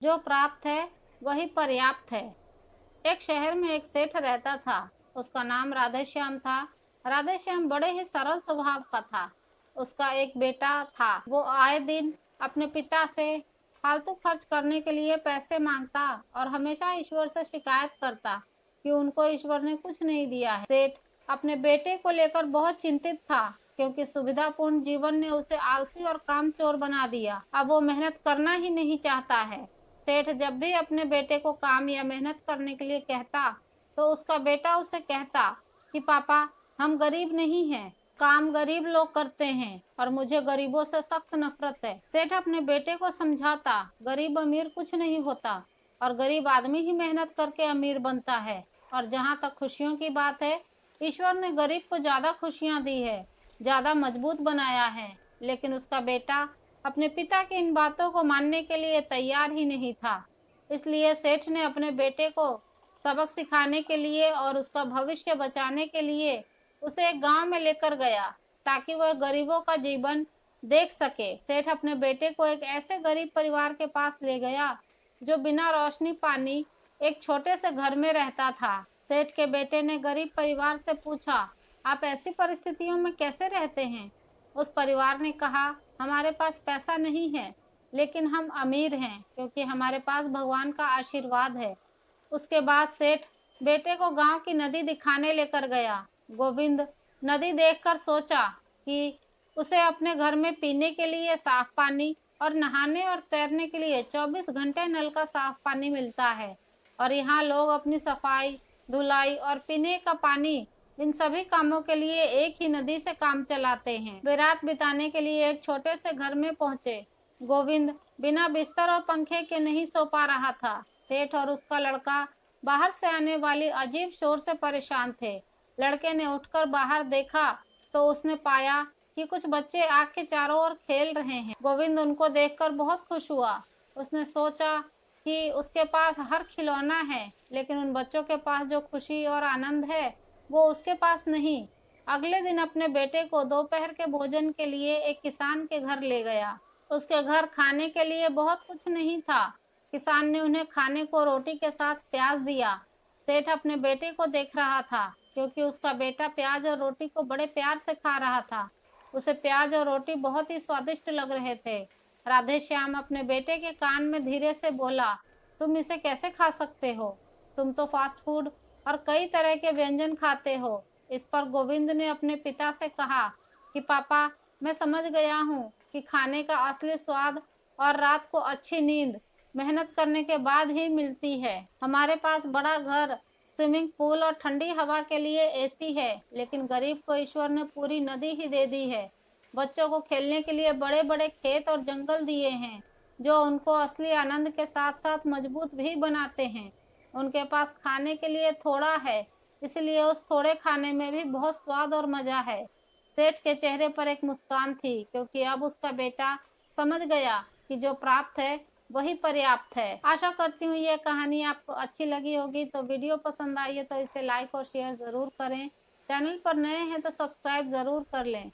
जो प्राप्त है वही पर्याप्त है। एक शहर में एक सेठ रहता था। उसका नाम राधेश्याम था। राधेश्याम बड़े ही सरल स्वभाव का था। उसका एक बेटा था। वो आए दिन अपने पिता से फालतू खर्च करने के लिए पैसे मांगता और हमेशा ईश्वर से शिकायत करता कि उनको ईश्वर ने कुछ नहीं दिया है। सेठ अपने बेटे को लेकर बहुत चिंतित था, क्योंकि सुविधापूर्ण जीवन ने उसे आलसी और कामचोर बना दिया। अब वो मेहनत करना ही नहीं चाहता है। सेठ जब भी अपने बेटे को काम या मेहनत करने के लिए कहता, तो उसका बेटा उसे कहता कि पापा, हम गरीब नहीं हैं, काम गरीब लोग करते हैं और मुझे गरीबों से सख्त नफरत है। सेठ अपने बेटे को समझाता, गरीब अमीर कुछ नहीं होता और गरीब आदमी ही मेहनत करके अमीर बनता है। और जहाँ तक खुशियों की बात है, ईश्वर ने गरीब को ज्यादा खुशियां दी है, ज्यादा मजबूत बनाया है। लेकिन उसका बेटा अपने पिता की इन बातों को मानने के लिए तैयार ही नहीं था। इसलिए सेठ ने अपने बेटे को सबक सिखाने के लिए और उसका भविष्य बचाने के लिए उसे एक गांव में लेकर गया, ताकि वह गरीबों का जीवन देख सके। सेठ अपने बेटे को एक ऐसे गरीब परिवार के पास ले गया जो बिना रोशनी पानी एक छोटे से घर में रहता था। सेठ के बेटे ने गरीब परिवार से पूछा, आप ऐसी परिस्थितियों में कैसे रहते हैं? उस परिवार ने कहा, हमारे पास पैसा नहीं है, लेकिन हम अमीर हैं क्योंकि हमारे पास भगवान का आशीर्वाद है। उसके बाद सेठ बेटे को गांव की नदी दिखाने लेकर गया। गोविंद नदी देखकर सोचा कि उसे अपने घर में पीने के लिए साफ पानी और नहाने और तैरने के लिए 24 घंटे नल का साफ पानी मिलता है, और यहाँ लोग अपनी सफाई, धुलाई और पीने का पानी, इन सभी कामों के लिए एक ही नदी से काम चलाते हैं। वे रात बिताने के लिए एक छोटे से घर में पहुंचे। गोविंद बिना बिस्तर और पंखे के नहीं सो पा रहा था। सेठ और उसका लड़का बाहर से आने वाली अजीब शोर से परेशान थे। लड़के ने उठकर बाहर देखा तो उसने पाया कि कुछ बच्चे आग के चारों ओर खेल रहे हैं। गोविंद उनको देखकर बहुत खुश हुआ। उसने सोचा कि उसके पास हर खिलौना है, लेकिन उन बच्चों के पास जो खुशी और आनंद है वो उसके पास नहीं। अगले दिन अपने बेटे को दोपहर के भोजन के लिए एक किसान के घर ले गया। उसके घर खाने के लिए बहुत कुछ नहीं था। किसान ने उन्हें खाने को रोटी के साथ प्याज दिया। सेठ अपने बेटे को देख रहा था, क्योंकि उसका बेटा प्याज और रोटी को बड़े प्यार से खा रहा था। उसे प्याज और रोटी बहुत ही स्वादिष्ट लग रहे थे। राधेश्याम अपने बेटे के कान में धीरे से बोला, तुम इसे कैसे खा सकते हो? तुम तो फास्ट फूड और कई तरह के व्यंजन खाते हो। इस पर गोविंद ने अपने पिता से कहा कि पापा, मैं समझ गया हूँ कि खाने का असली स्वाद और रात को अच्छी नींद मेहनत करने के बाद ही मिलती है। हमारे पास बड़ा घर, स्विमिंग पूल और ठंडी हवा के लिए एसी है, लेकिन गरीब को ईश्वर ने पूरी नदी ही दे दी है। बच्चों को खेलने के लिए बड़े बड़े खेत और जंगल दिए हैं, जो उनको असली आनंद के साथ साथ मजबूत भी बनाते हैं। उनके पास खाने के लिए थोड़ा है, इसलिए उस थोड़े खाने में भी बहुत स्वाद और मजा है। सेठ के चेहरे पर एक मुस्कान थी, क्योंकि अब उसका बेटा समझ गया कि जो प्राप्त है वही पर्याप्त है। आशा करती हूँ ये कहानी आपको अच्छी लगी होगी। तो वीडियो पसंद आई है तो इसे लाइक और शेयर जरूर करें। चैनल पर नए हैं तो सब्सक्राइब जरूर कर लें।